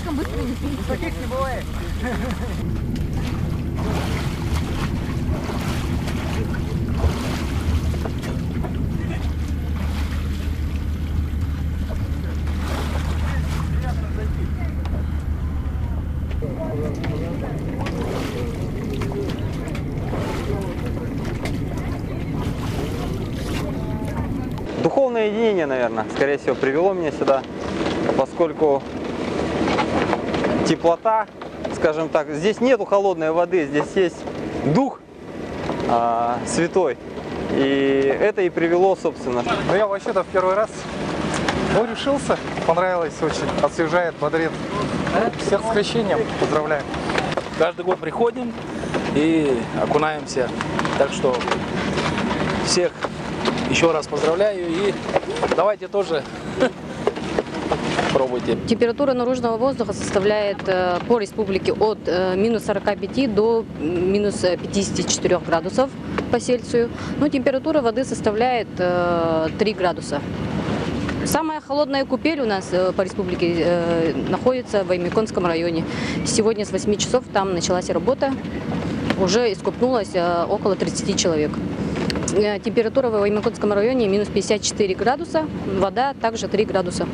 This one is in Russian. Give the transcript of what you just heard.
слишком быстро не пить. Таких не бывает. Духовное единение, наверное, скорее всего, привело меня сюда, поскольку теплота, скажем так, здесь нету холодной воды, здесь есть Дух Святой. И это и привело, собственно. Ну, я вообще-то в первый раз, решился, понравилось очень, освежает, бодрит. Всех с крещением, поздравляю. Каждый год приходим и окунаемся. Так что всех еще раз поздравляю и давайте тоже пробуйте. Температура наружного воздуха составляет по республике от минус 45 до минус 54 градусов по Цельсию. Но температура воды составляет 3 градуса. Самая холодная купель у нас по республике находится в Аймяконском районе. Сегодня с 8 часов там началась работа. Уже искупнулось около 30 человек. Температура в Аймяконском районе минус 54 градуса, вода также 3 градуса.